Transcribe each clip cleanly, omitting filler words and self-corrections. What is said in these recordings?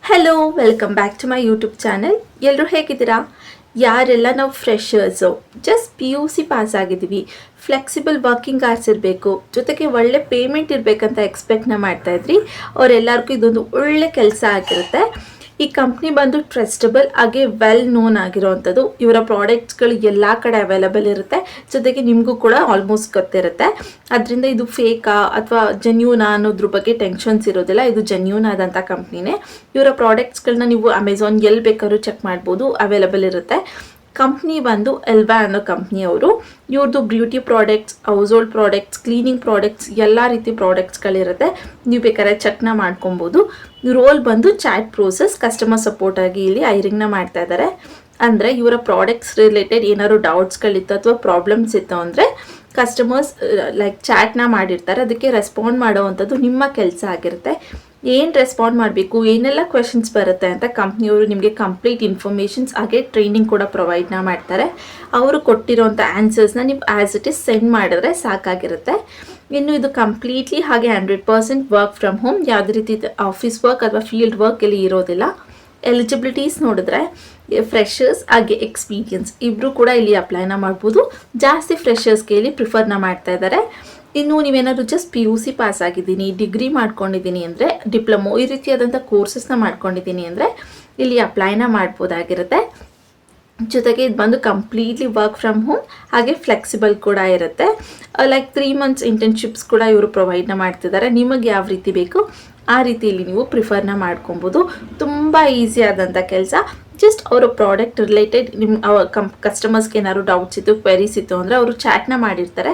Hello, welcome back to my YouTube channel. ಎಲ್ಲರೂ ಹೇಗಿದ್ದೀರಾ? ಯಾರೆಲ್ಲ ನಾವು ಫ್ರೆಷರ್ಸು, ಜಸ್ಟ್ PUC ಪಾಸ್ ಆಗಿದ್ದೀವಿ, ಫ್ಲೆಕ್ಸಿಬಲ್ ವರ್ಕಿಂಗ್ ಅವರ್ಸ್ ಇರಬೇಕು, ಜೊತೆಗೆ ಒಳ್ಳೆ ಪೇಮೆಂಟ್ ಇರಬೇಕಂತ ಎಕ್ಸ್ಪೆಕ್ಟ್ನ ಮಾಡ್ತಾಯಿದ್ರಿ, ಅವರೆಲ್ಲರಿಗೂ ಇದೊಂದು ಒಳ್ಳೆ ಕೆಲಸ ಆಗಿರುತ್ತೆ. ಈ ಕಂಪ್ನಿ ಬಂದು ಟ್ರಸ್ಟಬಲ್ ಹಾಗೆ ವೆಲ್ ನೋನ್ ಆಗಿರೋವಂಥದ್ದು. ಇವರ ಪ್ರಾಡಕ್ಟ್ಸ್ಗಳು ಎಲ್ಲ ಕಡೆ ಅವೈಲಬಲ್ ಇರುತ್ತೆ, ಜೊತೆಗೆ ನಿಮಗೂ ಕೂಡ ಆಲ್ಮೋಸ್ಟ್ ಗೊತ್ತಿರುತ್ತೆ. ಅದರಿಂದ ಇದು ಫೇಕಾ ಅಥವಾ ಜೆನ್ಯೂನಾ ಅನ್ನೋದ್ರ ಬಗ್ಗೆ ಟೆನ್ಷನ್ಸ್ ಇರೋದಿಲ್ಲ. ಇದು ಜೆನ್ಯೂನ್ ಆದಂಥ ಕಂಪ್ನಿನೇ. ಇವರ ಪ್ರಾಡಕ್ಟ್ಸ್ಗಳನ್ನ ನೀವು ಅಮೆಝಾನ್ ಎಲ್ಲಿ ಬೇಕಾದ್ರೂ ಚೆಕ್ ಮಾಡ್ಬೋದು, ಅವೈಲಬಲ್ ಇರುತ್ತೆ. ಕಂಪ್ನಿ ಬಂದು ಎಲ್ವಾ ಅನ್ನೋ ಕಂಪ್ನಿಯವರು. ಇವ್ರದ್ದು beauty products, house hold products, cleaning products, ಎಲ್ಲ ರೀತಿ ಪ್ರಾಡಕ್ಟ್ಸ್ಗಳಿರುತ್ತೆ. ನೀವು ಬೇಕಾದ್ರೆ ಚೆಕ್ನ ಮಾಡ್ಕೊಬೋದು. ರೋಲ್ ಬಂದು ಚಾಟ್ ಪ್ರೋಸೆಸ್ ಕಸ್ಟಮರ್ ಸಪೋರ್ಟ್ ಆಗಿ ಇಲ್ಲಿ ಹೈರಿಂಗ್ನ ಮಾಡ್ತಾ ಇದ್ದಾರೆ. ಅಂದರೆ ಇವರ ಪ್ರಾಡಕ್ಟ್ಸ್ ರಿಲೇಟೆಡ್ ಏನಾದ್ರು ಡೌಟ್ಸ್ಗಳಿತ್ತು ಅಥವಾ ಪ್ರಾಬ್ಲಮ್ಸ್ ಇತ್ತು ಅಂದರೆ ಕಸ್ಟಮರ್ಸ್ ಚಾಟ್ನ ಮಾಡಿರ್ತಾರೆ, ಅದಕ್ಕೆ ರೆಸ್ಪಾಂಡ್ ಮಾಡೋವಂಥದ್ದು ನಿಮ್ಮ ಕೆಲಸ ಆಗಿರುತ್ತೆ. ಏನು ರೆಸ್ಪಾಂಡ್ ಮಾಡಬೇಕು, ಏನೆಲ್ಲ ಕ್ವೆಶನ್ಸ್ ಬರುತ್ತೆ ಅಂತ ಕಂಪ್ನಿಯವರು ನಿಮಗೆ ಕಂಪ್ಲೀಟ್ ಇನ್ಫಾರ್ಮೇಷನ್ಸ್ ಹಾಗೆ ಟ್ರೈನಿಂಗ್ ಕೂಡ ಪ್ರೊವೈಡ್ನ ಮಾಡ್ತಾರೆ. ಅವರು ಕೊಟ್ಟಿರೋಂಥ ಆನ್ಸರ್ಸ್ನ ನೀವು ಆ್ಯಸ್ ಇಟ್ ಈಸ್ ಸೆಂಡ್ ಮಾಡಿದ್ರೆ ಸಾಕಾಗಿರುತ್ತೆ. ಇನ್ನು ಇದು ಕಂಪ್ಲೀಟ್ಲಿ ಹಾಗೆ 100% ವರ್ಕ್ ಫ್ರಮ್ ಹೋಮ್, ಯಾವುದೇ ರೀತಿ ಆಫೀಸ್ ವರ್ಕ್ ಅಥವಾ ಫೀಲ್ಡ್ ವರ್ಕ್ ಇಲ್ಲಿ ಇರೋದಿಲ್ಲ. ಎಲಿಜಿಬಿಲಿಟೀಸ್ ನೋಡಿದ್ರೆ ಫ್ರೆಷರ್ಸ್ ಹಾಗೆ ಎಕ್ಸ್ಪೀರಿಯನ್ಸ್ ಇಬ್ಬರು ಕೂಡ ಇಲ್ಲಿ ಅಪ್ಲೈನ ಮಾಡ್ಬೋದು. ಜಾಸ್ತಿ ಫ್ರೆಷರ್ಸ್ಗೆ ಇಲ್ಲಿ ಪ್ರಿಫರ್ನ ಮಾಡ್ತಾ ಇದ್ದಾರೆ. ಇನ್ನು ನೀವೇನಾದ್ರು ಜಸ್ಟ್ PUC ಪಾಸ್ ಆಗಿದ್ದೀನಿ, ಡಿಗ್ರಿ ಮಾಡ್ಕೊಂಡಿದ್ದೀನಿ ಅಂದರೆ, ಡಿಪ್ಲೊಮೊ ಈ ರೀತಿಯಾದಂಥ ಕೋರ್ಸಸ್ನ ಮಾಡ್ಕೊಂಡಿದ್ದೀನಿ ಅಂದರೆ ಇಲ್ಲಿ ಅಪ್ಲೈನ ಮಾಡ್ಬೋದಾಗಿರುತ್ತೆ. ಜೊತೆಗೆ ಇದು ಬಂದು ಕಂಪ್ಲೀಟ್ಲಿ ವರ್ಕ್ ಫ್ರಮ್ ಹೋಮ್ ಹಾಗೆ ಫ್ಲೆಕ್ಸಿಬಲ್ ಕೂಡ ಇರುತ್ತೆ. 3 ಮಂತ್ಸ್ ಇಂಟರ್ನ್ಶಿಪ್ಸ್ ಕೂಡ ಇವರು ಪ್ರೊವೈಡ್ನ ಮಾಡ್ತಿದ್ದಾರೆ. ನಿಮಗೆ ಯಾವ ರೀತಿ ಬೇಕು ಆ ರೀತಿಯಲ್ಲಿ ನೀವು ಪ್ರಿಫರ್ನ ಮಾಡ್ಕೊಬೋದು. ತುಂಬ ಈಸಿ ಆದಂಥ ಕೆಲಸ. ಜಸ್ಟ್ ಅವರ ಪ್ರಾಡಕ್ಟ್ ರಿಲೇಟೆಡ್ ಕಸ್ಟಮರ್ಸ್ಗೆ ಏನಾದ್ರು ಡೌಟ್ಸ್ ಇತ್ತು, ಕ್ವೆರೀಸ್ ಇತ್ತು ಅಂದರೆ ಅವರು ಚಾಟ್ನ ಮಾಡಿರ್ತಾರೆ,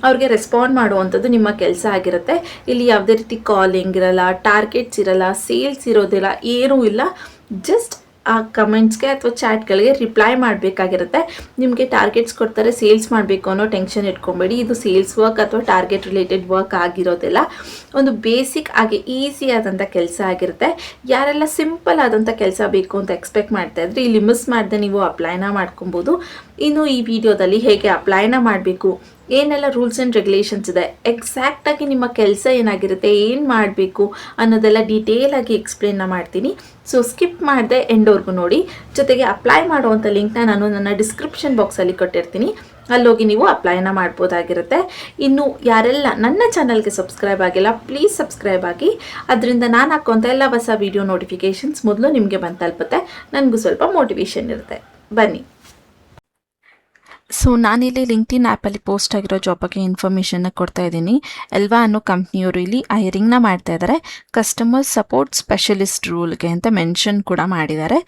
ಅವ್ರಿಗೆ ರೆಸ್ಪಾಂಡ್ ಮಾಡುವಂಥದ್ದು ನಿಮ್ಮ ಕೆಲಸ ಆಗಿರುತ್ತೆ. ಇಲ್ಲಿ ಯಾವುದೇ ರೀತಿ ಕಾಲಿಂಗ್ ಇರಲ್ಲ, ಟಾರ್ಗೆಟ್ಸ್ ಇರಲ್ಲ, ಸೇಲ್ಸ್ ಇರೋದಿಲ್ಲ, ಏನೂ ಇಲ್ಲ. ಜಸ್ಟ್ ಆ ಕಮೆಂಟ್ಸ್ಗೆ ಅಥವಾ ಚಾಟ್ಗಳಿಗೆ ರಿಪ್ಲೈ ಮಾಡಬೇಕಾಗಿರುತ್ತೆ. ನಿಮಗೆ ಟಾರ್ಗೆಟ್ಸ್ ಕೊಡ್ತಾರೆ, ಸೇಲ್ಸ್ ಮಾಡಬೇಕು ಅನ್ನೋ ಟೆನ್ಷನ್ ಇಟ್ಕೊಬೇಡಿ. ಇದು ಸೇಲ್ಸ್ ವರ್ಕ್ ಅಥವಾ ಟಾರ್ಗೆಟ್ ರಿಲೇಟೆಡ್ ವರ್ಕ್ ಆಗಿರೋದಿಲ್ಲ. ಒಂದು ಬೇಸಿಕ್ ಆಗಿ ಈಸಿ ಆದಂಥ ಕೆಲಸ ಆಗಿರುತ್ತೆ. ಯಾರೆಲ್ಲ ಸಿಂಪಲ್ ಆದಂಥ ಕೆಲಸ ಬೇಕು ಅಂತ ಎಕ್ಸ್ಪೆಕ್ಟ್ ಮಾಡ್ತಾ ಇದ್ರಿ, ಇಲ್ಲಿ ಮಿಸ್ ಮಾಡದೆ ನೀವು ಅಪ್ಲೈನ ಮಾಡ್ಕೊಬೋದು. ಇನ್ನು ಈ ವಿಡಿಯೋದಲ್ಲಿ ಹೇಗೆ ಅಪ್ಲೈನ ಮಾಡಬೇಕು, ಏನೆಲ್ಲ ರೂಲ್ಸ್ ಆ್ಯಂಡ್ ರೆಗ್ಯುಲೇಷನ್ಸ್ ಇದೆ, ಎಕ್ಸಾಕ್ಟಾಗಿ ನಿಮ್ಮ ಕೆಲಸ ಏನಾಗಿರುತ್ತೆ, ಏನು ಮಾಡಬೇಕು ಅನ್ನೋದೆಲ್ಲ ಡೀಟೇಲಾಗಿ ಎಕ್ಸ್ಪ್ಲೇನ್ನ ಮಾಡ್ತೀನಿ. ಸೊ ಸ್ಕಿಪ್ ಮಾಡದೆ ಎಂಡ್ವರೆಗೂ ನೋಡಿ. ಜೊತೆಗೆ ಅಪ್ಲೈ ಮಾಡುವಂಥ ಲಿಂಕ್ನ ನಾನು ನನ್ನ ಡಿಸ್ಕ್ರಿಪ್ಷನ್ ಬಾಕ್ಸಲ್ಲಿ ಕೊಟ್ಟಿರ್ತೀನಿ, ಅಲ್ಲೋಗಿ ನೀವು ಅಪ್ಲೈನ ಮಾಡ್ಬೋದಾಗಿರುತ್ತೆ. ಇನ್ನು ಯಾರೆಲ್ಲ ನನ್ನ ಚಾನಲ್ಗೆ ಸಬ್ಸ್ಕ್ರೈಬ್ ಆಗಿಲ್ಲ, ಪ್ಲೀಸ್ ಸಬ್ಸ್ಕ್ರೈಬ್ ಆಗಿ. ಅದರಿಂದ ನಾನು ಹಾಕುವಂಥ ಎಲ್ಲ ಹೊಸ ವೀಡಿಯೋ ನೋಟಿಫಿಕೇಷನ್ಸ್ ಮೊದಲು ನಿಮಗೆ ಬಂದು ತಲುಪುತ್ತೆ, ನನಗೂ ಸ್ವಲ್ಪ ಮೋಟಿವೇಶನ್ ಇರುತ್ತೆ. ಬನ್ನಿ. ಸೊ ನಾನಿಲ್ಲಿ ಲಿಂಕ್ಡ್ಇನ್ ಆ್ಯಪಲ್ಲಿ ಪೋಸ್ಟ್ ಆಗಿರೋ ಜಾಬ್ ಬಗ್ಗೆ ಇನ್ಫಾರ್ಮೇಷನ್ನ ಕೊಡ್ತಾ ಇದ್ದೀನಿ. ಎಲ್ವಾ ಅನ್ನೋ ಕಂಪ್ನಿಯವರು ಇಲ್ಲಿ ಹೈರಿಂಗ್ನ ಮಾಡ್ತಾ ಇದ್ದಾರೆ. ಕಸ್ಟಮರ್ ಸಪೋರ್ಟ್ ಸ್ಪೆಷಲಿಸ್ಟ್ ರೂಲ್ಗೆ ಅಂತ ಮೆನ್ಷನ್ ಕೂಡ ಮಾಡಿದ್ದಾರೆ.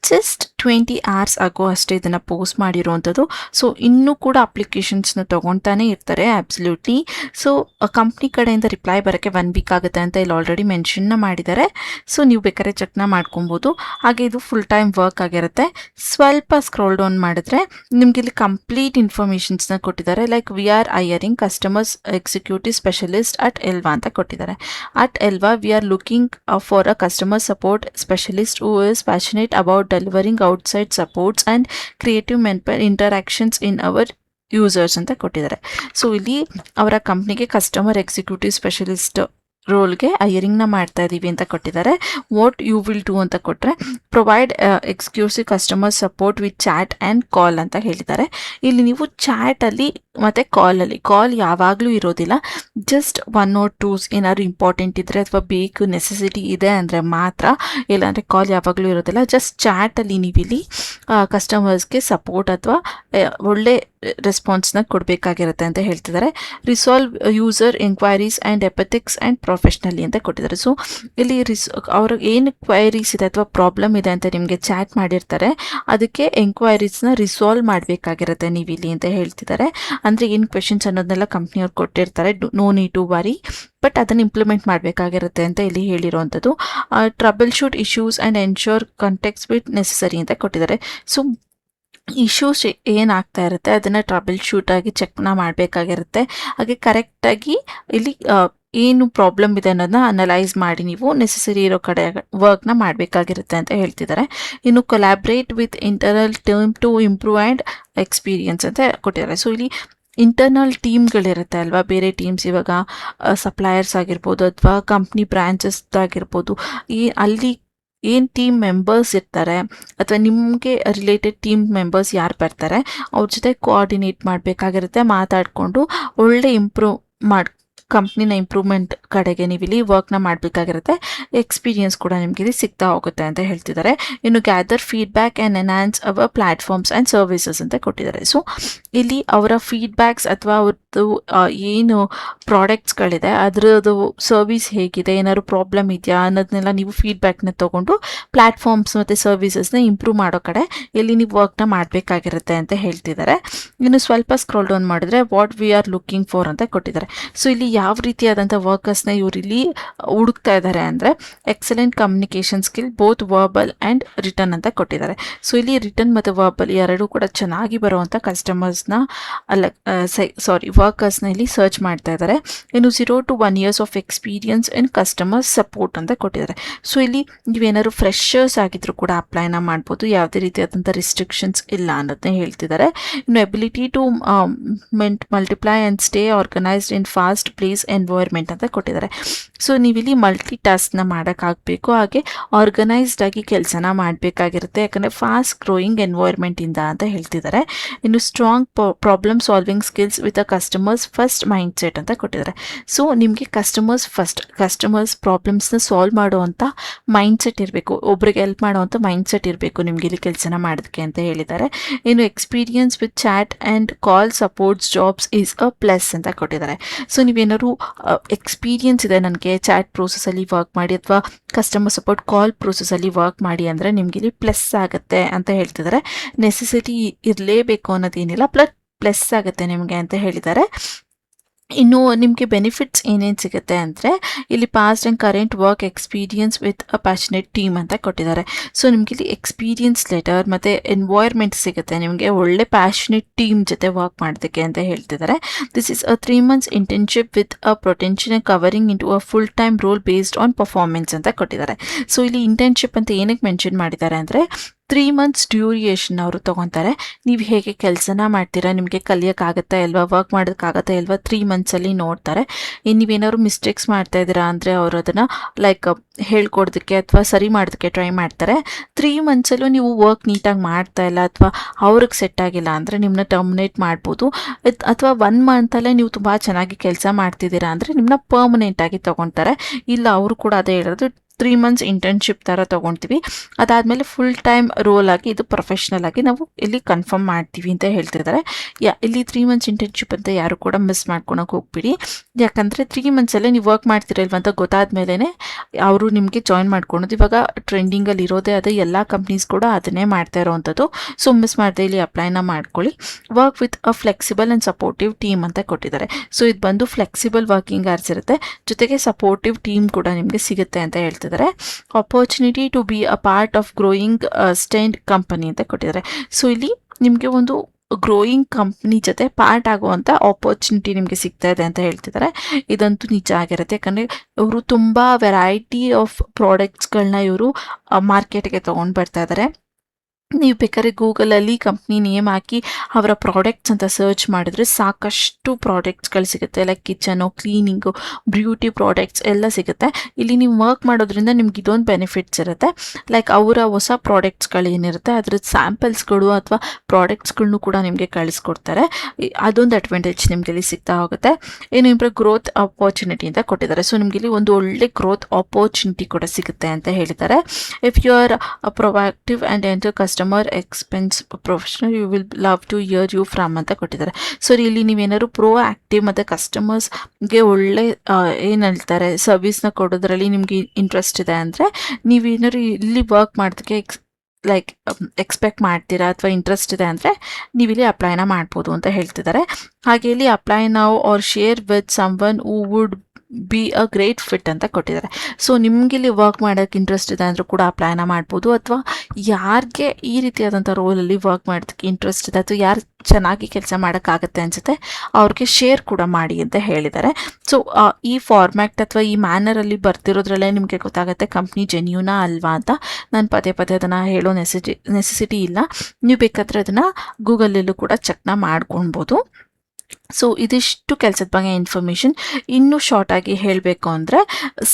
ಜಸ್ಟ್ 20 hours ಆಗೋ ಅಷ್ಟೇ ಇದನ್ನು ಪೋಸ್ಟ್ ಮಾಡಿರೋವಂಥದ್ದು. ಸೊ ಇನ್ನೂ ಕೂಡ ಅಪ್ಲಿಕೇಶನ್ಸ್ನ ತೊಗೊಳ್ತಾನೆ ಇರ್ತಾರೆ ಅಬ್ಸಲ್ಯೂಟ್ಲಿ. ಸೊ ಕಂಪ್ನಿ ಕಡೆಯಿಂದ ರಿಪ್ಲೈ ಬರೋಕ್ಕೆ 1 week ಆಗುತ್ತೆ ಅಂತ ಇಲ್ಲಿ ಆಲ್ರೆಡಿ ಮೆನ್ಷನ್ನ ಮಾಡಿದ್ದಾರೆ. ಸೊ ನೀವು ಬೇಕಾದ್ರೆ ಚೆಕ್ನ ಮಾಡ್ಕೊಬೋದು. ಹಾಗೆ ಇದು ಫುಲ್ ಟೈಮ್ ವರ್ಕ್ ಆಗಿರುತ್ತೆ. ಸ್ವಲ್ಪ ಸ್ಕ್ರೋಲ್ ಡೌನ್ ಮಾಡಿದ್ರೆ ನಿಮ್ಗೆ ಇಲ್ಲಿ ಕಂಪ್ಲೀಟ್ ಇನ್ಫಾರ್ಮೇಷನ್ಸ್ನ ಕೊಟ್ಟಿದ್ದಾರೆ. We are hiring customers executive specialist at Elva ಅಂತ ಕೊಟ್ಟಿದ್ದಾರೆ. At Elva we are looking for a customer support specialist who is passionate about delivering outside supports and creative interactions in our users ಅಂತ ಕೊಟ್ಟಿದ್ದಾರೆ. So ಇಲ್ಲಿ ಅವರ ಕಂಪ್ನಿಗೆ customer executive specialist ರೋಲ್ಗೆ ಹೈರಿಂಗ್ನ ಮಾಡ್ತಾ ಇದ್ದೀವಿ ಅಂತ ಕೊಟ್ಟಿದ್ದಾರೆ. ವಾಟ್ ಯು ವಿಲ್ ಡೂ ಅಂತ ಕೊಟ್ಟರೆ provide exclusive customer support with chat and call ಅಂತ ಹೇಳಿದ್ದಾರೆ. ಇಲ್ಲಿ ನೀವು ಚಾಟಲ್ಲಿ ಮತ್ತು ಕಾಲ್ ಯಾವಾಗಲೂ ಇರೋದಿಲ್ಲ. ಜಸ್ಟ್ 1 or 2 ಏನಾದ್ರು ಇಂಪಾರ್ಟೆಂಟ್ ಇದ್ದರೆ ಅಥವಾ ಬೇಕು ನೆಸೆಸಿಟಿ ಇದೆ ಅಂದರೆ ಮಾತ್ರ, ಇಲ್ಲಾಂದರೆ ಕಾಲ್ ಯಾವಾಗಲೂ ಇರೋದಿಲ್ಲ. ಜಸ್ಟ್ ಚಾಟಲ್ಲಿ ನೀವಿಲ್ಲಿ ಕಸ್ಟಮರ್ಸ್ಗೆ ಸಪೋರ್ಟ್ ಅಥವಾ ಒಳ್ಳೆ ರೆಸ್ಪಾನ್ಸ್ನ ಕೊಡಬೇಕಾಗಿರುತ್ತೆ ಅಂತ ಹೇಳ್ತಿದ್ದಾರೆ. Resolve user enquiries and empathics and professionally ಅಂತ ಕೊಟ್ಟಿದ್ದಾರೆ. ಸೊ ಇಲ್ಲಿ ಅವ್ರಿಗೆ ಏನು ಕ್ವೈರೀಸ್ ಇದೆ ಅಥವಾ ಪ್ರಾಬ್ಲಮ್ ಇದೆ ಅಂತ ನಿಮಗೆ ಚಾಟ್ ಮಾಡಿರ್ತಾರೆ, ಅದಕ್ಕೆ ಎಂಕ್ವೈರೀಸ್ನ ರಿಸಾಲ್ವ್ ಮಾಡಬೇಕಾಗಿರುತ್ತೆ ನೀವಿಲ್ಲಿ ಅಂತ ಹೇಳ್ತಿದ್ದಾರೆ. ಅಂದರೆ ಏನು ಕ್ವೆಶನ್ಸ್ ಅನ್ನೋದನ್ನೆಲ್ಲ ಕಂಪ್ನಿಯವ್ರು ಕೊಟ್ಟಿರ್ತಾರೆ, no need to worry, but ಅದನ್ನು ಇಂಪ್ಲಿಮೆಂಟ್ ಮಾಡಬೇಕಾಗಿರುತ್ತೆ ಅಂತ ಇಲ್ಲಿ ಹೇಳಿರುವಂಥದ್ದು. Troubleshoot issues and ensure contacts with necessary ಅಂತ ಕೊಟ್ಟಿದ್ದಾರೆ. ಸೊ ಇಶ್ಯೂಸ್ ಏನಾಗ್ತಾ ಇರುತ್ತೆ ಅದನ್ನು ಟ್ರಬಲ್ ಶೂಟಾಗಿ ಚೆಕ್ನ ಮಾಡಬೇಕಾಗಿರುತ್ತೆ. ಹಾಗೆ ಕರೆಕ್ಟಾಗಿ ಇಲ್ಲಿ ಏನು ಪ್ರಾಬ್ಲಮ್ ಇದೆ ಅನ್ನೋದನ್ನ ಅನಲೈಸ್ ಮಾಡಿ ನೀವು ನೆಸೆಸರಿ ಇರೋ ಕಡೆ ವರ್ಕ್ನ ಮಾಡಬೇಕಾಗಿರುತ್ತೆ ಅಂತ ಹೇಳ್ತಿದ್ದಾರೆ. ಇನ್ನು collaborate with internal team to improve and experience ಅಂತ ಕೊಟ್ಟಿದ್ದಾರೆ. ಸೊ ಇಲ್ಲಿ ಇಂಟರ್ನಲ್ ಟೀಮ್ಗಳಿರುತ್ತೆ ಅಲ್ವಾ, ಬೇರೆ ಟೀಮ್ಸ್ ಇವಾಗ ಸಪ್ಲೈಯರ್ಸ್ ಆಗಿರ್ಬೋದು ಅಥವಾ ಕಂಪ್ನಿ ಬ್ರಾಂಚಸ್ ಆಗಿರ್ಬೋದು, ಅಲ್ಲಿ ಏನು ಟೀಮ್ ಮೆಂಬರ್ಸ್ ಇರ್ತಾರೆ ಅಥವಾ ನಿಮಗೆ ರಿಲೇಟೆಡ್ ಟೀಮ್ ಮೆಂಬರ್ಸ್ ಯಾರು ಬರ್ತಾರೆ ಅವ್ರ ಜೊತೆ ಕೋಆರ್ಡಿನೇಟ್ ಮಾಡಬೇಕಾಗಿರುತ್ತೆ. ಮಾತಾಡಿಕೊಂಡು ಒಳ್ಳೆ ಕಂಪ್ನಿನ ಇಂಪ್ರೂವ್ಮೆಂಟ್ ಕಡೆಗೆ ನೀವು ಇಲ್ಲಿ ವರ್ಕ್ನ ಮಾಡಬೇಕಾಗಿರುತ್ತೆ. ಎಕ್ಸ್ಪೀರಿಯನ್ಸ್ ಕೂಡ ನಿಮಗೆ ಇಲ್ಲಿ ಸಿಗ್ತಾ ಹೋಗುತ್ತೆ ಅಂತ ಹೇಳ್ತಿದ್ದಾರೆ. ಇನ್ನು gather feedback and enhance our platforms and services ಅಂತ ಕೊಟ್ಟಿದ್ದಾರೆ. ಸೊ ಇಲ್ಲಿ ಅವರ ಫೀಡ್ಬ್ಯಾಕ್ಸ್ ಅಥವಾ ಅವ್ರದ್ದು ಏನು ಪ್ರಾಡಕ್ಟ್ಸ್ಗಳಿದೆ ಅದರದ್ದು ಸರ್ವಿಸ್ ಹೇಗಿದೆ, ಏನಾದ್ರು ಪ್ರಾಬ್ಲಮ್ ಇದೆಯಾ ಅನ್ನೋದನ್ನೆಲ್ಲ ನೀವು ಫೀಡ್ಬ್ಯಾಕ್ನ ತೊಗೊಂಡು ಪ್ಲ್ಯಾಟ್ಫಾರ್ಮ್ಸ್ ಮತ್ತು ಸರ್ವಿಸಸ್ನ ಇಂಪ್ರೂವ್ ಮಾಡೋ ಕಡೆ ಇಲ್ಲಿ ನೀವು ವರ್ಕ್ನ ಮಾಡಬೇಕಾಗಿರುತ್ತೆ ಅಂತ ಹೇಳ್ತಿದ್ದಾರೆ. ಇನ್ನು ಸ್ವಲ್ಪ ಸ್ಕ್ರೋಲ್ ಡೌನ್ ಮಾಡಿದ್ರೆ what we are looking for ಅಂತ ಕೊಟ್ಟಿದ್ದಾರೆ. ಸೊ ಇಲ್ಲಿ ಯಾವ ರೀತಿಯಾದಂಥ ವರ್ಕರ್ಸ್ನ ಇವರು ಇಲ್ಲಿ ಹುಡುಕ್ತಾ ಇದ್ದಾರೆ ಅಂದರೆ excellent communication skill both verbal and return ಅಂತ ಕೊಟ್ಟಿದ್ದಾರೆ. ಸೊ ಇಲ್ಲಿ ರಿಟರ್ನ್ ಮತ್ತು ವರ್ಬಲ್ ಎರಡೂ ಕೂಡ ಚೆನ್ನಾಗಿ ಬರುವಂಥ ಕಸ್ಟಮರ್ಸ್ನ ವರ್ಕರ್ಸ್ನ ಇಲ್ಲಿ ಸರ್ಚ್ ಮಾಡ್ತಾ ಇದ್ದಾರೆ. ಇನ್ನು 0 to 1 years of experience in customer support ಅಂತ ಕೊಟ್ಟಿದ್ದಾರೆ. ಸೊ ಇಲ್ಲಿ ನೀವೇನಾದ್ರು ಫ್ರೆಶರ್ಸ್ ಆಗಿದ್ರು ಕೂಡ ಅಪ್ಲೈನ ಮಾಡ್ಬೋದು, ಯಾವುದೇ ರೀತಿಯಾದಂಥ ರಿಸ್ಟ್ರಿಕ್ಷನ್ಸ್ ಇಲ್ಲ ಅನ್ನೋದನ್ನ ಹೇಳ್ತಿದ್ದಾರೆ. ಇನ್ನು ability to multiply and stay organised in fast place environment ಅಂತ ಕೊಟ್ಟಿದ್ದಾರೆ. ಸೊ ನೀವಿಲ್ಲಿ ಮಲ್ಟಿ ಟಾಸ್ಕ್ನ ಮಾಡೋಕ್ಕಾಗಬೇಕು, ಹಾಗೆ ಆರ್ಗನೈಸ್ಡ್ ಆಗಿ ಕೆಲಸನ ಮಾಡಬೇಕಾಗಿರುತ್ತೆ, ಯಾಕಂದರೆ ಫಾಸ್ಟ್ ಗ್ರೋಯಿಂಗ್ ಎನ್ವೈರ್ಮೆಂಟಿಂದ ಅಂತ ಹೇಳ್ತಿದ್ದಾರೆ. ಇನ್ನು strong problem solving skills with a customers first mind set ಅಂತ ಕೊಟ್ಟಿದ್ದಾರೆ. ಸೊ ನಿಮಗೆ ಕಸ್ಟಮರ್ಸ್ ಪ್ರಾಬ್ಲಮ್ಸ್ನ ಸಾಲ್ವ್ ಮಾಡುವಂಥ ಮೈಂಡ್ ಸೆಟ್ ಇರಬೇಕು, ಒಬ್ರಿಗೆ ಹೆಲ್ಪ್ ಮಾಡುವಂಥ ಮೈಂಡ್ ಸೆಟ್ ಇರಬೇಕು ನಿಮಗೆ ಇಲ್ಲಿ ಕೆಲಸನ ಮಾಡೋದಕ್ಕೆ ಅಂತ ಹೇಳಿದ್ದಾರೆ. ಇನ್ನು experience with chat and call supports jobs is a plus ಅಂತ ಕೊಟ್ಟಿದ್ದಾರೆ. ಸೊ ನೀವೇನಾದ್ರು ಎಕ್ಸ್ಪೀರಿಯನ್ಸ್ ಇದೆ ನನಗೆ ಚಾಟ್ ಪ್ರೋಸೆಸಲ್ಲಿ ವರ್ಕ್ ಮಾಡಿ ಅಥವಾ ಕಸ್ಟಮರ್ ಸಪೋರ್ಟ್ ಕಾಲ್ ಪ್ರೋಸೆಸಲ್ಲಿ ವರ್ಕ್ ಮಾಡಿ ಅಂದರೆ ನಿಮಗೆ ಇಲ್ಲಿ ಪ್ಲಸ್ ಆಗುತ್ತೆ ಅಂತ ಹೇಳ್ತಿದ್ದಾರೆ. ನೆಸೆಸಿಟಿ ಇರಲೇಬೇಕು ಅನ್ನೋದೇನಿಲ್ಲ, ಪ್ಲಸ್ ಆಗುತ್ತೆ ನಿಮಗೆ ಅಂತ ಹೇಳಿದ್ದಾರೆ. ಇನ್ನು ನಿಮಗೆ ಬೆನಿಫಿಟ್ಸ್ ಏನೇನು ಸಿಗುತ್ತೆ ಅಂದರೆ ಇಲ್ಲಿ past and current work experience with a passionate team ಅಂತ ಕೊಟ್ಟಿದ್ದಾರೆ. ಸೊ ನಿಮಗೆ ಇಲ್ಲಿ ಎಕ್ಸ್ಪೀರಿಯನ್ಸ್ ಲೆಟರ್ ಮತ್ತು ಎನ್ವೈರ್ಮೆಂಟ್ ಸಿಗುತ್ತೆ, ನಿಮಗೆ ಒಳ್ಳೆ ಪ್ಯಾಷನೇಟ್ ಟೀಮ್ ಜೊತೆ ವರ್ಕ್ ಮಾಡೋದಕ್ಕೆ ಅಂತ ಹೇಳ್ತಿದ್ದಾರೆ. This is a 3 months internship with a potential covering into a full time role based on performance ಅಂತ ಕೊಟ್ಟಿದ್ದಾರೆ. ಸೊ ಇಲ್ಲಿ ಇಂಟರ್ನ್ಶಿಪ್ ಅಂತ ಏನಕ್ಕೆ ಮೆನ್ಷನ್ ಮಾಡಿದ್ದಾರೆ ಅಂದರೆ 3 months ಡ್ಯೂರಿಯೇಷನ್ ಅವರು ತೊಗೊತಾರೆ. ನೀವು ಹೇಗೆ ಕೆಲಸನ ಮಾಡ್ತೀರಾ, ನಿಮಗೆ ಕಲಿಯೋಕ್ಕಾಗತ್ತಾ ಇಲ್ವಾ, ವರ್ಕ್ ಮಾಡೋಕ್ಕಾಗತ್ತಾ ಇಲ್ವಾ 3 monthsಲ್ಲಿ ನೋಡ್ತಾರೆ. ನೀವೇನಾದ್ರು ಮಿಸ್ಟೇಕ್ಸ್ ಮಾಡ್ತಾ ಇದ್ದೀರಾ ಅಂದರೆ ಅವರು ಅದನ್ನು ಹೇಳ್ಕೊಡೋದಕ್ಕೆ ಅಥವಾ ಸರಿ ಮಾಡೋದಕ್ಕೆ ಟ್ರೈ ಮಾಡ್ತಾರೆ. 3 monthsಲ್ಲೂ ನೀವು ವರ್ಕ್ ನೀಟಾಗಿ ಮಾಡ್ತಾ ಇಲ್ಲ ಅಥವಾ ಅವ್ರಿಗೆ ಸೆಟ್ ಆಗಿಲ್ಲ ಅಂದರೆ ನಿಮ್ಮನ್ನ ಟರ್ಮಿನೇಟ್ ಮಾಡ್ಬೋದು. ಅಥವಾ 1 monthಲ್ಲೇ ನೀವು ತುಂಬ ಚೆನ್ನಾಗಿ ಕೆಲಸ ಮಾಡ್ತಿದ್ದೀರಾ ಅಂದರೆ ನಿಮ್ಮನ್ನ ಪರ್ಮನೆಂಟಾಗಿ ತೊಗೊತಾರೆ. ಇಲ್ಲ ಅವರು ಕೂಡ ಅದೇ ಹೇಳೋದು 3 months ಇಂಟರ್ನ್ಶಿಪ್ ಥರ ತೊಗೊಳ್ತೀವಿ, ಅದಾದಮೇಲೆ ಫುಲ್ ಟೈಮ್ ರೋಲ್ ಆಗಿ ಇದು ಪ್ರೊಫೆಷ್ನಲ್ ಆಗಿ ನಾವು ಇಲ್ಲಿ ಕನ್ಫರ್ಮ್ ಮಾಡ್ತೀವಿ ಅಂತ ಹೇಳ್ತಿದ್ದಾರೆ. ಇಲ್ಲಿ 3 months ಇಂಟರ್ನ್ಶಿಪ್ ಅಂತ ಯಾರು ಕೂಡ ಮಿಸ್ ಮಾಡ್ಕೊಳಕ್ಕೆ ಹೋಗ್ಬಿಡಿ, ಯಾಕಂದರೆ 3 monthsಲ್ಲೇ ನೀವು ವರ್ಕ್ ಮಾಡ್ತಿರಲ್ವ ಅಂತ ಗೊತ್ತಾದ ಮೇಲೇ ಅವರು ನಿಮಗೆ ಜಾಯಿನ್ ಮಾಡ್ಕೊಳೋದು. ಇವಾಗ ಟ್ರೆಂಡಿಂಗಲ್ಲಿ ಇರೋದೇ ಅದು, ಎಲ್ಲ ಕಂಪ್ನೀಸ್ ಕೂಡ ಅದನ್ನೇ ಮಾಡ್ತಾ ಇರೋವಂಥದ್ದು. ಸೊ ಮಿಸ್ ಮಾಡದೆ ಇಲ್ಲಿ ಅಪ್ಲೈನ ಮಾಡ್ಕೊಳ್ಳಿ. Work with a flexible and supportive team ಅಂತ ಕೊಟ್ಟಿದ್ದಾರೆ. ಸೊ ಇದು ಬಂದು ಫ್ಲೆಕ್ಸಿಬಲ್ ವರ್ಕಿಂಗ್ ಅವರ್ಸ್ ಇರುತ್ತೆ, ಜೊತೆಗೆ ಸಪೋರ್ಟಿವ್ ಟೀಮ್ ಕೂಡ ನಿಮಗೆ ಸಿಗುತ್ತೆ ಅಂತ ಹೇಳ್ತಿದ್ದಾರೆ. Opportunity to be a part of growing stand company ಅಂತ ಕೊಟ್ಟಿದ್ದಾರೆ. ಸೊ ಇಲ್ಲಿ ನಿಮಗೆ ಒಂದು ಗ್ರೋಯಿಂಗ್ ಕಂಪ್ನಿ ಜೊತೆ ಪಾರ್ಟ್ ಆಗುವಂಥ ಆಪರ್ಚುನಿಟಿ ನಿಮಗೆ ಸಿಗ್ತಾ ಇದೆ ಅಂತ ಹೇಳ್ತಿದ್ದಾರೆ. ಇದಂತೂ ನಿಜ ಆಗಿರುತ್ತೆ, ಯಾಕಂದರೆ ಇವರು ತುಂಬ ವೆರೈಟಿ ಆಫ್ ಪ್ರಾಡಕ್ಟ್ಸ್ಗಳನ್ನ ಇವರು ಮಾರ್ಕೆಟ್ಗೆ ತೊಗೊಂಡು ಬರ್ತಾ ಇದ್ದಾರೆ. ನೀವು ಬೇಕಾದ್ರೆ ಗೂಗಲಲ್ಲಿ ಕಂಪ್ನಿ ನೇಮ್ ಹಾಕಿ ಅವರ ಪ್ರಾಡಕ್ಟ್ಸ್ ಅಂತ ಸರ್ಚ್ ಮಾಡಿದ್ರೆ ಸಾಕಷ್ಟು ಪ್ರಾಡಕ್ಟ್ಸ್ಗಳು ಸಿಗುತ್ತೆ, like kitchen, cleaning, beauty products ಎಲ್ಲ ಸಿಗುತ್ತೆ. ಇಲ್ಲಿ ನೀವು ವರ್ಕ್ ಮಾಡೋದ್ರಿಂದ ನಿಮ್ಗೆ ಇದೊಂದು ಬೆನಿಫಿಟ್ಸ್ ಇರುತ್ತೆ, ಲೈಕ್ ಅವರ ಹೊಸ ಪ್ರಾಡಕ್ಟ್ಸ್ಗಳು ಏನಿರುತ್ತೆ ಅದ್ರದ್ದು ಸ್ಯಾಂಪಲ್ಸ್ಗಳು ಅಥವಾ ಪ್ರಾಡಕ್ಟ್ಸ್ಗಳನ್ನೂ ಕೂಡ ನಿಮಗೆ ಕಳಿಸ್ಕೊಡ್ತಾರೆ. ಅದೊಂದು ಅಡ್ವಾಂಟೇಜ್ ನಿಮಗೆ ಇಲ್ಲಿ ಸಿಗ್ತಾ ಹೋಗುತ್ತೆ. ಏನು ಇಂಪ್ರ ಗ್ರೋತ್ ಆಪರ್ಚುನಿಟಿ ಅಂತ ಕೊಟ್ಟಿದ್ದಾರೆ. ಸೊ ನಿಮಗೆ ಇಲ್ಲಿ ಒಂದು ಒಳ್ಳೆ ಗ್ರೋತ್ ಆಪರ್ಚುನಿಟಿ ಕೂಡ ಸಿಗುತ್ತೆ ಅಂತ ಹೇಳಿದ್ದಾರೆ. If you are proactive and enter customer expense professional you will love to hear you from ಅಂತ ಕೊಟ್ಟಿದ್ದಾರೆ. ಸೊ ಇಲ್ಲಿ ನೀವೇನಾದ್ರು ಪ್ರೋ ಆ್ಯಕ್ಟಿವ್ ಮತ್ತು ಕಸ್ಟಮರ್ಸ್ಗೆ ಒಳ್ಳೆ ಏನು ಹೇಳ್ತಾರೆ ಸರ್ವಿಸ್ನ ಕೊಡೋದ್ರಲ್ಲಿ ನಿಮಗೆ ಇಂಟ್ರೆಸ್ಟ್ ಇದೆ ಅಂದರೆ ನೀವೇನಾದ್ರು ಇಲ್ಲಿ ವರ್ಕ್ ಮಾಡೋದಕ್ಕೆ ಎಕ್ಸ್ಪೆಕ್ಟ್ ಮಾಡ್ತೀರಾ ಅಥವಾ ಇಂಟ್ರೆಸ್ಟ್ ಇದೆ ಅಂದರೆ ನೀವಿಲ್ಲಿ ಅಪ್ಲೈನ ಮಾಡ್ಬೋದು ಅಂತ ಹೇಳ್ತಿದ್ದಾರೆ. ಹಾಗೆ ಇಲ್ಲಿ ಅಪ್ಲೈ ನಾವು are share with someone who would be a great fit ಅಂತ ಕೊಟ್ಟಿದ್ದಾರೆ. ಸೊ ನಿಮಗಿಲ್ಲಿ ವರ್ಕ್ ಮಾಡೋಕ್ಕೆ ಇಂಟ್ರೆಸ್ಟ್ ಇದೆ ಅಂದರೂ ಕೂಡ ಅಪ್ಲೈನ ಮಾಡ್ಬೋದು, ಅಥವಾ ಯಾರಿಗೆ ಈ ರೀತಿಯಾದಂಥ ರೋಲಲ್ಲಿ ವರ್ಕ್ ಮಾಡೋದಕ್ಕೆ ಇಂಟ್ರೆಸ್ಟ್ ಇದೆ ಅಥವಾ ಯಾರು ಚೆನ್ನಾಗಿ ಕೆಲಸ ಮಾಡೋಕ್ಕಾಗತ್ತೆ ಅನಿಸುತ್ತೆ ಅವ್ರಿಗೆ ಶೇರ್ ಕೂಡ ಮಾಡಿ ಅಂತ ಹೇಳಿದ್ದಾರೆ. ಸೊ ಈ ಫಾರ್ಮ್ಯಾಟ್ ಅಥವಾ ಈ ಮ್ಯಾನರಲ್ಲಿ ಬರ್ತಿರೋದ್ರಲ್ಲೇ ನಿಮಗೆ ಗೊತ್ತಾಗುತ್ತೆ ಕಂಪ್ನಿ ಜೆನ್ಯೂನಾ ಅಲ್ವಾ ಅಂತ. ನಾನು ಪದೇ ಅದನ್ನು ಹೇಳೋ ನೆಸೆಸಿಟಿ ಇಲ್ಲ, ನೀವು ಬೇಕಾದರೆ ಅದನ್ನು ಗೂಗಲಲ್ಲೂ ಕೂಡ ಚೆಕ್ನ ಮಾಡ್ಕೊಳ್ಬೋದು. ಸೊ ಇದಿಷ್ಟು ಕೆಲಸದ ಬಗ್ಗೆ ಇನ್ಫಾರ್ಮೇಷನ್. ಇನ್ನೂ ಶಾರ್ಟಾಗಿ ಹೇಳಬೇಕು ಅಂದರೆ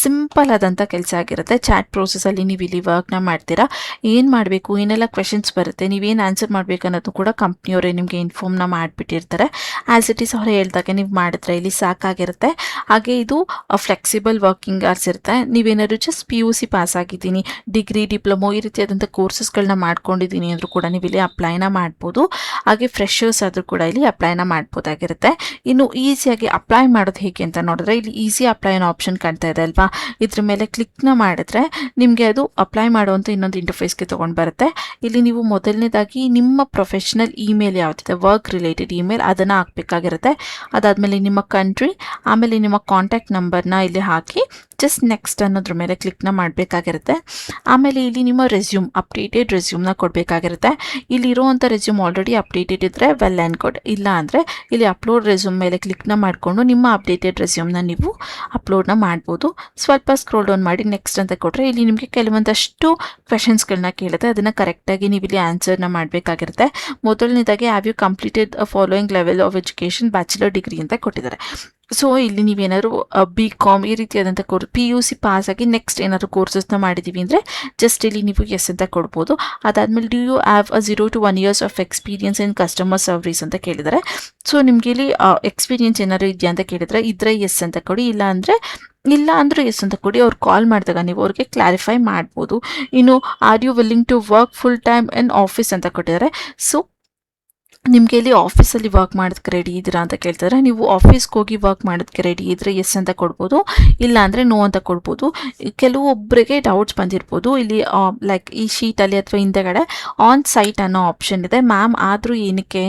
ಸಿಂಪಲ್ ಆದಂಥ ಕೆಲಸ ಆಗಿರುತ್ತೆ. ಚಾಟ್ ಪ್ರೋಸೆಸಲ್ಲಿ ನೀವು ಇಲ್ಲಿ ವರ್ಕ್ನ ಮಾಡ್ತೀರಾ. ಏನು ಮಾಡಬೇಕು, ಏನೆಲ್ಲ ಕ್ವೆಶನ್ಸ್ ಬರುತ್ತೆ, ನೀವೇನು ಆನ್ಸರ್ ಮಾಡಬೇಕು ಅನ್ನೋದು ಕೂಡ ಕಂಪ್ನಿಯವರೇ ನಿಮಗೆ ಇನ್ಫಾರ್ಮ್ನ ಮಾಡಿಬಿಟ್ಟಿರ್ತಾರೆ. ಆ್ಯಸ್ ಇಟ್ ಈಸ್ ಅವ್ರು ಹೇಳಿದಾಗೆ ನೀವು ಮಾಡಿದ್ರೆ ಇಲ್ಲಿ ಸಾಕಾಗಿರುತ್ತೆ. ಹಾಗೆ ಇದು ಫ್ಲೆಕ್ಸಿಬಲ್ ವರ್ಕಿಂಗ್ ಅವರ್ಸ್ ಇರುತ್ತೆ. ನೀವೇನಾದ್ರು ಜಸ್ಟ್ PUC ಪಾಸ್ ಆಗಿದ್ದೀನಿ, ಡಿಗ್ರಿ, ಡಿಪ್ಲೊಮೊ ಈ ರೀತಿಯಾದಂಥ ಕೋರ್ಸಸ್ಗಳನ್ನ ಮಾಡ್ಕೊಂಡಿದ್ದೀನಿ ಅಂದರೂ ಕೂಡ ನೀವು ಇಲ್ಲಿ ಅಪ್ಲೈನ ಮಾಡ್ಬೋದು. ಹಾಗೆ ಫ್ರೆಶರ್ಸ್ ಆದರೂ ಕೂಡ ಇಲ್ಲಿ ಅಪ್ಲೈನ ಮಾಡ್ಬೋದಾಗಿರುತ್ತೆ. ಇನ್ನು ಈಸಿಯಾಗಿ ಅಪ್ಲೈ ಮಾಡೋದು ಹೇಗೆ ಅಂತ ನೋಡಿದ್ರೆ ಇಲ್ಲಿ ಈಸಿ ಅಪ್ಲೈ ಅನ್ನೋ ಆಪ್ಷನ್ ಕಾಣ್ತಾ ಇದೆ ಅಲ್ವಾ, ಇದ್ರ ಮೇಲೆ ಕ್ಲಿಕ್ನ ಮಾಡಿದ್ರೆ ನಿಮಗೆ ಅದು ಅಪ್ಲೈ ಮಾಡುವಂಥ ಇನ್ನೊಂದು ಇಂಟರ್ಫೇಸ್ಗೆ ತೊಗೊಂಡು ಬರುತ್ತೆ. ಇಲ್ಲಿ ನೀವು ಮೊದಲನೇದಾಗಿ ನಿಮ್ಮ ಪ್ರೊಫೆಷನಲ್ ಇಮೇಲ್ ಯಾವುದಿದೆ, ವರ್ಕ್ ರಿಲೇಟೆಡ್ ಇಮೇಲ್, ಅದನ್ನು ಹಾಕಬೇಕಾಗಿರುತ್ತೆ. ಅದಾದಮೇಲೆ ನಿಮ್ಮ ಕಂಟ್ರಿ, ಆಮೇಲೆ ನಿಮ್ಮ ಕಾಂಟ್ಯಾಕ್ಟ್ ನಂಬರ್ನ ಇಲ್ಲಿ ಹಾಕಿ ಜಸ್ಟ್ ನೆಕ್ಸ್ಟ್ ಅನ್ನೋದ್ರ ಮೇಲೆ ಕ್ಲಿಕ್ನ ಮಾಡಬೇಕಾಗಿರುತ್ತೆ. ಆಮೇಲೆ ಇಲ್ಲಿ ನಿಮ್ಮ ರೆಸ್ಯೂಮ್, ಅಪ್ಡೇಟೆಡ್ ರೆಸ್ಯೂಮ್ನ ಕೊಡಬೇಕಾಗಿರುತ್ತೆ. ಇಲ್ಲಿರುವಂಥ ರೆಸ್ಯೂಮ್ ಆಲ್ರೆಡಿ ಅಪ್ಡೇಟೆಡ್ ಇದ್ದರೆ ವೆಲ್ ಆ್ಯಂಡ್ ಗುಡ್, ಇಲ್ಲ ಅಂದರೆ ಇಲ್ಲಿ ಅಪ್ಲೋಡ್ ರೆಸ್ಯೂಮ್ ಮೇಲೆ ಕ್ಲಿಕ್ನ ಮಾಡಿಕೊಂಡು ನಿಮ್ಮ ಅಪ್ಡೇಟೆಡ್ ರೆಸ್ಯೂಮ್ನ ನೀವು ಅಪ್ಲೋಡ್ನ ಮಾಡ್ಬೋದು. ಸ್ವಲ್ಪ ಸ್ಕ್ರೋಲ್ ಡೌನ್ ಮಾಡಿ ನೆಕ್ಸ್ಟ್ ಅಂತ ಕೊಟ್ಟರೆ ಇಲ್ಲಿ ನಿಮಗೆ ಕೆಲವೊಂದಷ್ಟು ಕ್ವೆಶನ್ಸ್ಗಳನ್ನ ಕೇಳುತ್ತೆ. ಅದನ್ನು ಕರೆಕ್ಟಾಗಿ ನೀವು ಇಲ್ಲಿ ಆನ್ಸರ್ನ ಮಾಡಬೇಕಾಗಿರುತ್ತೆ. ಮೊದಲನೇದಾಗಿ have you completed following level of education, bachelor degree ಅಂತ ಕೊಟ್ಟಿದ್ದಾರೆ. ಸೊ ಇಲ್ಲಿ ನೀವೇನಾದ್ರು BCom ಈ ರೀತಿಯಾದಂಥ PUC ಪಾಸ್ ಆಗಿ ನೆಕ್ಸ್ಟ್ ಏನಾದ್ರು ಕೋರ್ಸಸ್ನ ಮಾಡಿದ್ದೀವಿ ಅಂದರೆ ಜಸ್ಟ್ ಇಲ್ಲಿ ನೀವು ಎಸ್ ಅಂತ ಕೊಡ್ಬೋದು. ಅದಾದಮೇಲೆ do you have 0 to 1 years of experience in customer service ಅಂತ ಕೇಳಿದ್ದಾರೆ. ಸೊ ನಿಮಗೆ ಇಲ್ಲಿ ಎಕ್ಸ್ಪೀರಿಯನ್ಸ್ ಏನಾದ್ರು ಇದೆಯಾ ಅಂತ ಕೇಳಿದರೆ ಇದ್ರೆ ಎಸ್ ಅಂತ ಕೊಡಿ, ಇಲ್ಲ ಅಂದರೆ ಎಸ್ ಅಂತ ಕೊಡಿ. ಅವ್ರು ಕಾಲ್ ಮಾಡಿದಾಗ ನೀವು ಅವ್ರಿಗೆ ಕ್ಲಾರಿಫೈ ಮಾಡ್ಬೋದು. ಇನ್ನು are you willing to work full time in office ಅಂತ ಕೊಟ್ಟಿದ್ದಾರೆ. ಸೊ ನಿಮಗೆ ಇಲ್ಲಿ ಆಫೀಸಲ್ಲಿ ವರ್ಕ್ ಮಾಡೋದಕ್ಕೆ ರೆಡಿ ಇದ್ದೀರಾ ಅಂತ ಕೇಳ್ತಾರೆ. ನೀವು ಆಫೀಸ್ಗೆ ಹೋಗಿ ವರ್ಕ್ ಮಾಡೋದಕ್ಕೆ ರೆಡಿ ಇದ್ದರೆ ಎಸ್ ಅಂತ ಕೊಡ್ಬೋದು, ಇಲ್ಲ ಅಂದರೆ ನೋ ಅಂತ ಕೊಡ್ಬೋದು. ಕೆಲವೊಬ್ಬರಿಗೆ ಡೌಟ್ಸ್ ಬಂದಿರ್ಬೋದು. ಇಲ್ಲಿ ಲೈಕ್ ಈ ಶೀಟಲ್ಲಿ ಅಥವಾ ಹಿಂದೆಗಡೆ ಆನ್ ಸೈಟ್ ಅನ್ನೋ ಆಪ್ಷನ್ ಇದೆ. ಮ್ಯಾಮ್ ಆದರೂ ಏನಕ್ಕೆ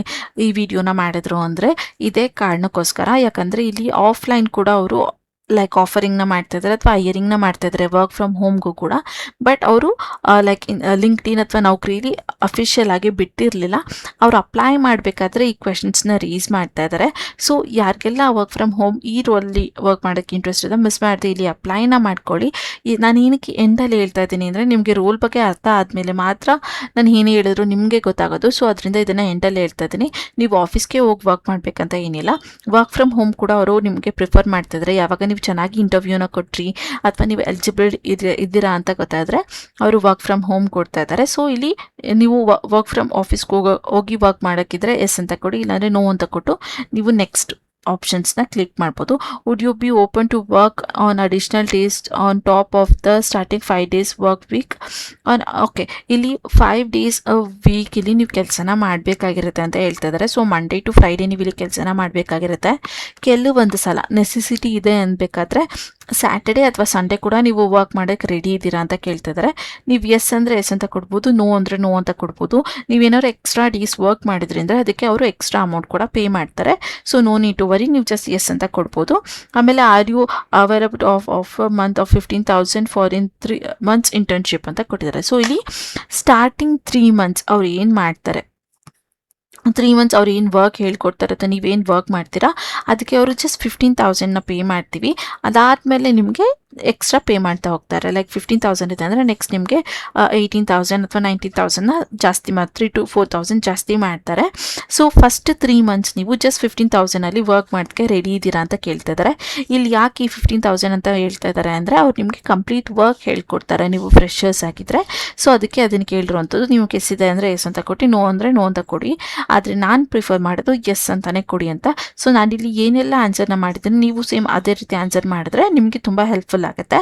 ಈ ವಿಡಿಯೋನ ಮಾಡಿದ್ರು ಅಂದರೆ ಇದೇ ಕಾರಣಕ್ಕೋಸ್ಕರ. ಯಾಕಂದರೆ ಇಲ್ಲಿ ಆಫ್ಲೈನ್ ಕೂಡ ಅವರು ಲೈಕ್ ಆಫರಿಂಗ್ನ ಮಾಡ್ತಾಯಿದ್ದಾರೆ ಅಥವಾ ಹೈಯರಿಂಗ್ನ ಮಾಡ್ತಾಯಿದ್ದಾರೆ ವರ್ಕ್ ಫ್ರಮ್ ಹೋಮ್ಗೂ ಕೂಡ. ಬಟ್ ಅವರು ಲೈಕ್ ಲಿಂಕ್ಡ್ಇನ್ ಅಥವಾ ನೌಕರಿಲಿ ಅಫಿಷಿಯಲ್ ಆಗಿ ಬಿಟ್ಟಿರಲಿಲ್ಲ. ಅವರು ಅಪ್ಲೈ ಮಾಡಬೇಕಾದ್ರೆ ಈ ಕ್ವೆಶನ್ಸ್ನ ರೇಸ್ ಮಾಡ್ತಾ ಇದ್ದಾರೆ. ಸೊ ಯಾರಿಗೆಲ್ಲ ವರ್ಕ್ ಫ್ರಮ್ ಹೋಮ್ ಈ ರೋಲಲ್ಲಿ ವರ್ಕ್ ಮಾಡೋಕ್ಕೆ ಇಂಟ್ರೆಸ್ಟ್ ಇದೆ, ಮಿಸ್ ಮಾಡಿದೆ ಇಲ್ಲಿ ಅಪ್ಲೈನ ಮಾಡ್ಕೊಳ್ಳಿ. ನಾನು ಏನಕ್ಕೆ ಎಂಡಲ್ಲಿ ಹೇಳ್ತಾ ಇದ್ದೀನಿ ಅಂದರೆ ನಿಮಗೆ ರೋಲ್ ಬಗ್ಗೆ ಅರ್ಥ ಆದಮೇಲೆ ಮಾತ್ರ ನಾನು ಏನೇ ಹೇಳಿದ್ರು ನಿಮಗೆ ಗೊತ್ತಾಗೋದು. ಸೊ ಅದರಿಂದ ಇದನ್ನು ಎಂಡಲ್ಲಿ ಹೇಳ್ತಾ ಇದ್ದೀನಿ. ನೀವು ಆಫೀಸ್ಗೆ ಹೋಗಿ ವರ್ಕ್ ಮಾಡಬೇಕಂತ ಏನಿಲ್ಲ. ವರ್ಕ್ ಫ್ರಮ್ ಹೋಮ್ ಕೂಡ ಅವರು ನಿಮಗೆ ಪ್ರಿಫರ್ ಮಾಡ್ತಿದ್ದಾರೆ. ಯಾವಾಗ ನೀವು ಚೆನ್ನಾಗಿ ಇಂಟರ್ವ್ಯೂನ ಕೊಟ್ರಿ ಅಥವಾ ನೀವು ಎಲಿಜಿಬಲ್ ಇದ್ದೀರಾ ಅಂತ ಗೊತ್ತಾದರೆ ಅವರು ವರ್ಕ್ ಫ್ರಮ್ ಹೋಮ್ ಕೊಡ್ತಾ ಇದ್ದಾರೆ. ಸೊ ಇಲ್ಲಿ ನೀವು ವರ್ಕ್ ಫ್ರಮ್ ಆಫೀಸ್ಗೆ ಹೋಗಿ ವರ್ಕ್ ಮಾಡೋಕ್ಕಿದ್ರೆ ಎಸ್ ಅಂತ ಕೊಡಿ, ಇಲ್ಲಾಂದರೆ ನೋ ಅಂತ ಕೊಟ್ಟು ನೀವು ನೆಕ್ಸ್ಟ್ ಆಪ್ಷನ್ಸ್ನ ಕ್ಲಿಕ್ ಮಾಡ್ಬೋದು. Would you be open to work on additional days on top of the starting 5 days work week on. Okay, ಇಲ್ಲಿ 5 days ಅ ವೀಕ್ ಇಲ್ಲಿ ನೀವು ಕೆಲಸನ ಮಾಡಬೇಕಾಗಿರುತ್ತೆ ಅಂತ ಹೇಳ್ತಾ ಇದ್ದಾರೆ. ಸೊ ಮಂಡೇ ಟು ಫ್ರೈಡೇ ನೀವು ಇಲ್ಲಿ ಕೆಲಸನ ಮಾಡಬೇಕಾಗಿರುತ್ತೆ. ಕೆಲವೊಂದು ಸಲ ನೆಸೆಸಿಟಿ ಇದೆ ಅನ್ಬೇಕಾದ್ರೆ ಸ್ಯಾಟರ್ಡೇ ಅಥವಾ ಸಂಡೇ ಕೂಡ ನೀವು ವರ್ಕ್ ಮಾಡೋಕ್ಕೆ ರೆಡಿ ಇದ್ದೀರಾ ಅಂತ ಕೇಳ್ತಿದ್ದಾರೆ. ನೀವು ಎಸ್ ಅಂದರೆ ಎಸ್ ಅಂತ ಕೊಡ್ಬೋದು, ನೋ ಅಂದರೆ ನೋ ಅಂತ ಕೊಡ್ಬೋದು. ನೀವೇನಾದ್ರು ಎಕ್ಸ್ಟ್ರಾ ಡೇಸ್ ವರ್ಕ್ ಮಾಡಿದ್ರಿಂದ ಅದಕ್ಕೆ ಅವರು ಎಕ್ಸ್ಟ್ರಾ ಅಮೌಂಟ್ ಕೂಡ ಪೇ ಮಾಡ್ತಾರೆ. So no need to worry, ನೀವು ಜಸ್ಟ್ ಎಸ್ ಅಂತ ಕೊಡ್ಬೋದು. ಆಮೇಲೆ are you available of month of 15,000 for in 3 months internship ಅಂತ ಕೊಟ್ಟಿದ್ದಾರೆ. ಸೊ ಇಲ್ಲಿ ಸ್ಟಾರ್ಟಿಂಗ್ 3 months ಅವ್ರು ಏನು ಮಾಡ್ತಾರೆ, 3 months ಅವ್ರು ಏನು ವರ್ಕ್ ಹೇಳ್ಕೊಡ್ತಾರೆ ಅಥವಾ ನೀವೇನು ವರ್ಕ್ ಮಾಡ್ತೀರಾ ಅದಕ್ಕೆ ಅವರು ಜಸ್ಟ್ 15,000ನ ಪೇ ಮಾಡ್ತೀವಿ. ಅದಾದಮೇಲೆ ನಿಮಗೆ ಎಕ್ಸ್ಟ್ರಾ ಪೇ ಮಾಡ್ತಾ ಹೋಗ್ತಾರೆ. ಲೈಕ್ 15,000 ಇದೆ ಅಂದರೆ ನೆಕ್ಸ್ಟ್ ನಿಮಗೆ 18,000 ಅಥವಾ 19,000ನ ಜಾಸ್ತಿ 3 to 4,000 ಜಾಸ್ತಿ ಮಾಡ್ತಾರೆ. ಸೊ ಫಸ್ಟ್ 3 months ನೀವು ಜಸ್ಟ್ 15,000ಅಲ್ಲಿ ವರ್ಕ್ ಮಾಡೋಕ್ಕೆ ರೆಡಿ ಇದ್ದೀರಾ ಅಂತ ಕೇಳ್ತಾ ಇದ್ದಾರೆ. ಇಲ್ಲಿ ಯಾಕೆ ಈ 15,000 ಅಂತ ಹೇಳ್ತಾ ಇದ್ದಾರೆ ಅಂದರೆ ಅವ್ರು ನಿಮಗೆ ಕಂಪ್ಲೀಟ್ ವರ್ಕ್ ಹೇಳ್ಕೊಡ್ತಾರೆ ನೀವು ಫ್ರೆಶರ್ಸ್ ಆಗಿದ್ದರೆ. ಸೊ ಅದಕ್ಕೆ ಅದನ್ನು ಕೇಳಿರುವಂಥದ್ದು. ನೀವು ಎಸ್ ಇದೆ ಅಂದರೆ ಎಸ್ ಅಂತ ಕೊಟ್ಟು, ನೋ ಅಂದರೆ ನೋ ಅಂತ ಕೊಡಿ. ಆದರೆ ನಾನು ಪ್ರಿಫರ್ ಮಾಡೋದು ಎಸ್ ಅಂತಲೇ ಕೊಡಿ ಅಂತ. ಸೊ ನಾನಿಲ್ಲಿ ಏನೆಲ್ಲ ಆನ್ಸರ್ನ ಮಾಡಿದ್ದೀನಿ ನೀವು ಸೇಮ್ ಅದೇ ರೀತಿ ಆನ್ಸರ್ ಮಾಡಿದ್ರೆ ನಿಮಗೆ ತುಂಬ ಹೆಲ್ಪ್ಫುಲ್ ಆಗುತ್ತೆ.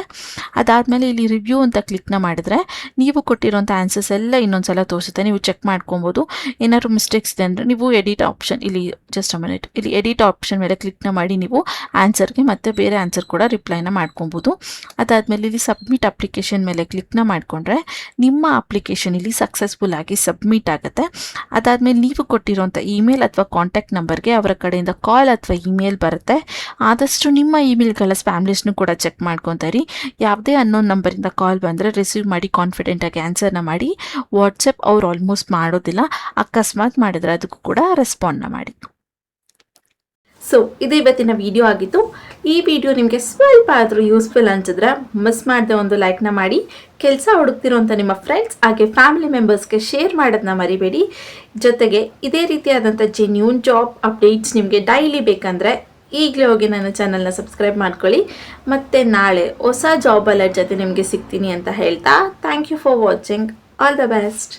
ಅದಾದಮೇಲೆ ಇಲ್ಲಿ ರಿವ್ಯೂ ಅಂತ ಕ್ಲಿಕ್ನ ಮಾಡಿದ್ರೆ ನೀವು ಕೊಟ್ಟಿರೋಂಥ ಆನ್ಸರ್ಸ್ ಎಲ್ಲ ಇನ್ನೊಂದ್ಸಲ ತೋರಿಸುತ್ತೆ. ನೀವು ಚೆಕ್ ಮಾಡ್ಕೊಬೋದು. ಏನಾದ್ರು ಮಿಸ್ಟೇಕ್ಸ್ ಇದೆ ಅಂದರೆ ನೀವು ಎಡಿಟ್ ಆಪ್ಷನ್, ಇಲ್ಲಿ ಜಸ್ಟ್ ಅ ಮಿನಿಟ್, ಇಲ್ಲಿ ಎಡಿಟ್ ಆಪ್ಷನ್ ಮೇಲೆ ಕ್ಲಿಕ್ನ ಮಾಡಿ ನೀವು ಆನ್ಸರ್ಗೆ ಮತ್ತೆ ಬೇರೆ ಆನ್ಸರ್ ಕೂಡ ರಿಪ್ಲೈನ ಮಾಡ್ಕೊಬೋದು. ಅದಾದಮೇಲೆ ಇಲ್ಲಿ ಸಬ್ಮಿಟ್ ಅಪ್ಲಿಕೇಶನ್ ಮೇಲೆ ಕ್ಲಿಕ್ನ ಮಾಡಿಕೊಂಡ್ರೆ ನಿಮ್ಮ ಅಪ್ಲಿಕೇಶನ್ ಇಲ್ಲಿ ಸಕ್ಸಸ್ಫುಲ್ ಆಗಿ ಸಬ್ಮಿಟ್ ಆಗುತ್ತೆ. ಅದಾದಮೇಲೆ ನೀವು ಕೊಟ್ಟಿರೋಂಥ ಇಮೇಲ್ ಅಥವಾ ಕಾಂಟ್ಯಾಕ್ಟ್ ನಂಬರ್ಗೆ ಅವರ ಕಡೆಯಿಂದ ಕಾಲ್ ಅಥವಾ ಇಮೇಲ್ ಬರುತ್ತೆ. ಆದಷ್ಟು ನಿಮ್ಮ ಇಮೇಲ್ಗಳ ಸ್ಪ್ಯಾಮ್ ಲಿಸ್ಟ್ನು ಕೂಡ ಚೆಕ್ ಮಾಡ್ಕೊತಾರಿ. ಯಾವುದೇ ಅನ್ನೋನ್ ನಂಬರಿಂದ ಕಾಲ್ ಬಂದರೆ ರಿಸೀವ್ ಮಾಡಿ ಕಾನ್ಫಿಡೆಂಟಾಗಿ ಆನ್ಸರ್ನ ಮಾಡಿ. ವಾಟ್ಸಪ್ ಅವ್ರು ಆಲ್ಮೋಸ್ಟ್ ಮಾಡೋದಿಲ್ಲ, ಅಕಸ್ಮಾತ್ ಮಾಡಿದ್ರೆ ಅದಕ್ಕೂ ಕೂಡ ರೆಸ್ಪಾಂಡ್ನ ಮಾಡಿ. ಸೊ ಇದು ಇವತ್ತಿನ ವಿಡಿಯೋ ಆಗಿತ್ತು. ಈ ವಿಡಿಯೋ ನಿಮಗೆ ಸ್ವಲ್ಪ ಆದರೂ ಯೂಸ್ಫುಲ್ ಅನ್ಸಿದ್ರೆ ಮಿಸ್ ಮಾಡದೆ ಒಂದು ಲೈಕ್ನ ಮಾಡಿ, ಕೆಲಸ ಹುಡುಕ್ತಿರೋಂಥ ನಿಮ್ಮ ಫ್ರೆಂಡ್ಸ್ ಹಾಗೆ ಫ್ಯಾಮಿಲಿ ಮೆಂಬರ್ಸ್ಗೆ ಶೇರ್ ಮಾಡೋದನ್ನ ಮರಿಬೇಡಿ. ಜೊತೆಗೆ ಇದೇ ರೀತಿಯಾದಂಥ ಜೆನ್ಯೂನ್ ಜಾಬ್ ಅಪ್ಡೇಟ್ಸ್ ನಿಮಗೆ ಡೈಲಿ ಬೇಕಂದರೆ ಈಗಲೇ ಹೋಗಿ ನನ್ನ ಚಾನಲ್ನ ಸಬ್ಸ್ಕ್ರೈಬ್ ಮಾಡ್ಕೊಳ್ಳಿ. ಮತ್ತು ನಾಳೆ ಹೊಸ ಜಾಬ್ ಅಲರ್ಟ್ ಜೊತೆ ನಿಮಗೆ ಸಿಗ್ತೀನಿ ಅಂತ ಹೇಳ್ತಾ thank you for watching. All the best.